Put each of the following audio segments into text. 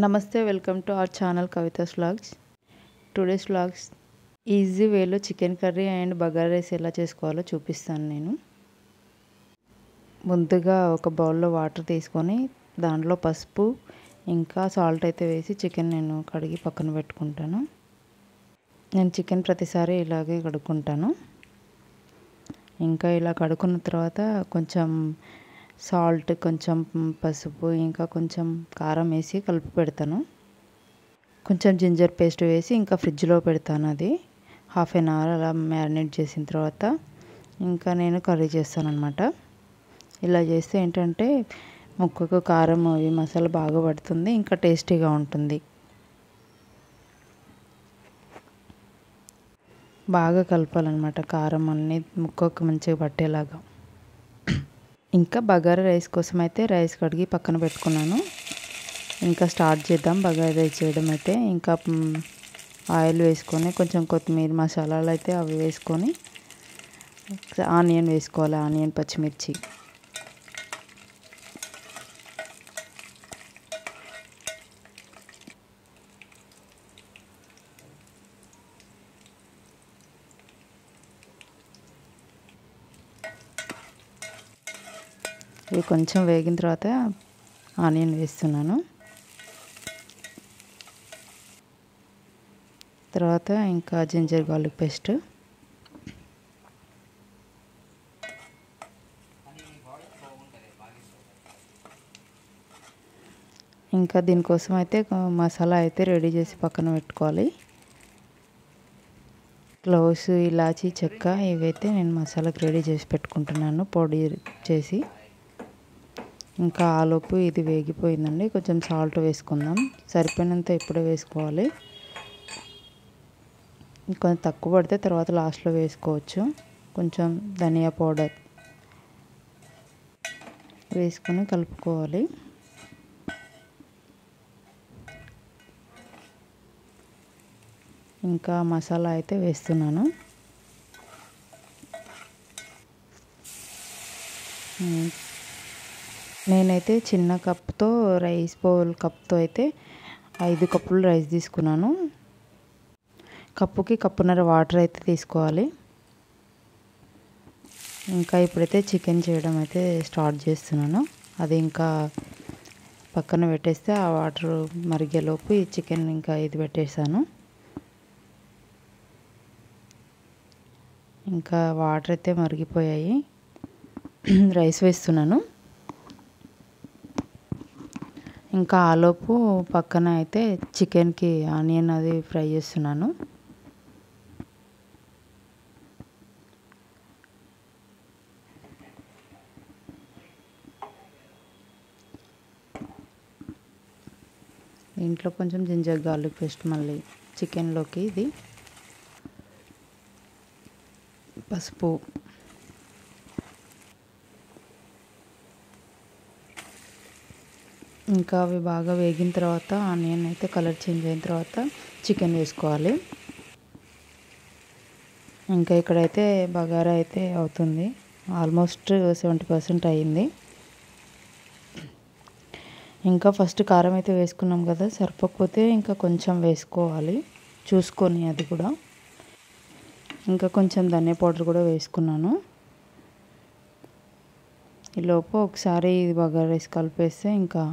నమస్తే, welcome to our channel Kavitha's vlogs. Today's vlogs easy వేలో chicken curry and bagara rice ఎలా చేసుకోవాలో చూపిస్తాను నేను. ముందుగా ఒక బౌల్లో వాటర్ తీసుకొని దాంట్లో పసుపు ఇంకా సాల్ట్ అయితే వేసి చికెన్ నేను కడిగి పక్కన పెట్టుకుంటాను. నేను చికెన్ ప్రతిసారి ఇలాగే కడుక్కుంటాను. ఇంకా ఇలా కడుక్కున్న తర్వాత కొంచెం సాల్ట్, కొంచెం పసుపు, ఇంకా కొంచెం కారం వేసి కలిపి పెడతాను. కొంచెం జింజర్ పేస్ట్ వేసి ఇంకా ఫ్రిడ్జ్లో పెడతాను. అది హాఫ్ అన్ అవర్ అలా మ్యారినేట్ చేసిన తర్వాత ఇంకా నేను కర్రీ చేస్తాను అన్నమాట. ఇలా చేస్తే ఏంటంటే ముక్కకు కారం అవి మసాలా బాగా పడుతుంది, ఇంకా టేస్టీగా ఉంటుంది. బాగా కలపాలన్నమాట, కారం అన్నీ ముక్కకు మంచిగా పట్టేలాగా. ఇంకా బగారా రైస్ కోసం అయితే రైస్ కడిగి పక్కన పెట్టుకున్నాను. ఇంకా స్టార్ట్ చేద్దాం బగారా రైస్ చేయడం. అయితే ఇంకా ఆయిల్ వేసుకొని కొంచెం కొత్తిమీర, మసాలాలు అయితే అవి వేసుకొని ఆనియన్ వేసుకోవాలి. ఆనియన్, పచ్చిమిర్చి, ఇవి కొంచెం వేగిన తర్వాత ఆనియన్ వేస్తున్నాను. తర్వాత ఇంకా జింజర్ గార్లిక్ పేస్ట్, ఇంకా దీనికోసం అయితే మసాలా అయితే రెడీ చేసి పక్కన పెట్టుకోవాలి. క్లోవ్స్, ఇలాచీ, చెక్క ఇవైతే నేను మసాలాకి రెడీ చేసి పెట్టుకుంటున్నాను పొడి చేసి. ఇంకా ఆలోపు ఇది వేగిపోయిందండి. కొంచెం సాల్ట్ వేసుకుందాం, సరిపోయినంత ఇప్పుడే వేసుకోవాలి. కొంచెం తక్కువ పడితే తర్వాత లాస్ట్లో వేసుకోవచ్చు. కొంచెం ధనియా పౌడర్ వేసుకొని కలుపుకోవాలి. ఇంకా మసాలా అయితే వేస్తున్నాను. నేనైతే చిన్న కప్తో రైస్ బౌల్ కప్తో అయితే 5 కప్పులు రైస్ తీసుకున్నాను. కప్పుకి కప్పున్నర వాటర్ అయితే తీసుకోవాలి. ఇంకా ఇప్పుడైతే చికెన్ చేయడం అయితే స్టార్ట్ చేస్తున్నాను. అది ఇంకా పక్కన పెట్టేస్తే ఆ వాటర్ మరిగేలోపు ఈ చికెన్ ఇంకా ఇది పెట్టేసాను. ఇంకా వాటర్ అయితే మరిగిపోయాయి. రైస్ వేస్తున్నాను. ఇంకా ఆలోపు పక్కన అయితే చికెన్కి ఆనియన్ అది ఫ్రై చేస్తున్నాను. దీంట్లో కొంచెం జింజర్ గార్లిక్ పేస్ట్ మళ్ళీ చికెన్లోకి, ఇది పసుపు, ఇంకా అవి బాగా వేగిన తర్వాత ఆనియన్ అయితే కలర్ చేంజ్ అయిన తర్వాత చికెన్ వేసుకోవాలి. ఇంకా ఇక్కడైతే బగారా అయితే అవుతుంది, ఆల్మోస్ట్ 70% అయ్యింది. ఇంకా ఫస్ట్ కారం అయితే వేసుకున్నాం కదా, సరిపోకపోతే ఇంకా కొంచెం వేసుకోవాలి చూసుకొని. అది కూడా ఇంకా కొంచెం ధనియా పౌడర్ కూడా వేసుకున్నాను. ఈలోపు ఒకసారి ఇది బగారా రైస్ కలిపేస్తే ఇంకా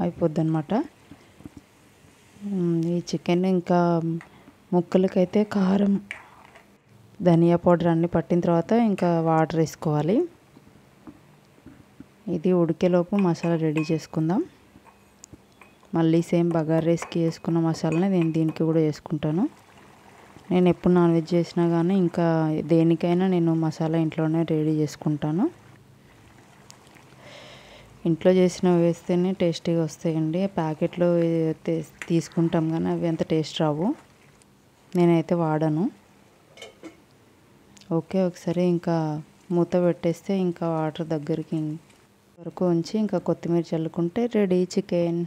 అయిపోద్ది అన్నమాట. ఈ చికెన్ ఇంకా ముక్కలకైతే కారం, ధనియా పౌడర్ అన్నీ పట్టిన తర్వాత ఇంకా వాటర్ వేసుకోవాలి. ఇది ఉడికేలోపు మసాలా రెడీ చేసుకుందాం. మళ్ళీ సేమ్ బగారా రైస్కి వేసుకున్న మసాలానే నేను దీనికి కూడా వేసుకుంటాను. నేను ఎప్పుడు నాన్ వెజ్ చేసినా కానీ ఇంకా దేనికైనా నేను మసాలా ఇంట్లోనే రెడీ చేసుకుంటాను. ఇంట్లో చేసినవి వేస్తేనే టేస్టీగా వస్తాయండి. ప్యాకెట్లో తీసుకుంటాం కానీ అవి అంత టేస్ట్ రావు. నేనైతే వాడను. ఓకే, ఒకసారి ఇంకా మూత పెట్టేస్తే ఇంకా వాటర్ దగ్గరికి వరకు ఉంచి ఇంకా కొత్తిమీర చల్లుకుంటే రెడీ చికెన్.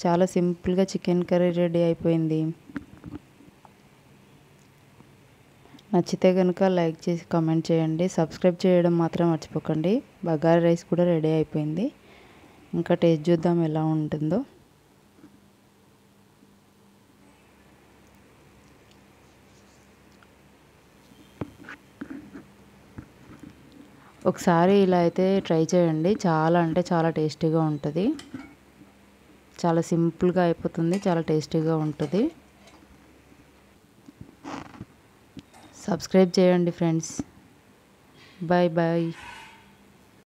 చాలా సింపుల్గా చికెన్ కర్రీ రెడీ అయిపోయింది. నచ్చితే కనుక లైక్ చేసి కామెంట్ చేయండి, సబ్స్క్రైబ్ చేయడం మాత్రం మర్చిపోకండి. బగారా రైస్ కూడా రెడీ అయిపోయింది. ఇంకా టేస్ట్ చూద్దాం ఎలా ఉంటుందో. ఒకసారి ఇలా అయితే ట్రై చేయండి, చాలా అంటే చాలా టేస్టీగా ఉంటుంది. చాలా సింపుల్గా అయిపోతుంది, చాలా టేస్టీగా ఉంటుంది. సబ్స్క్రైబ్ చేయండి ఫ్రెండ్స్. Bye bye.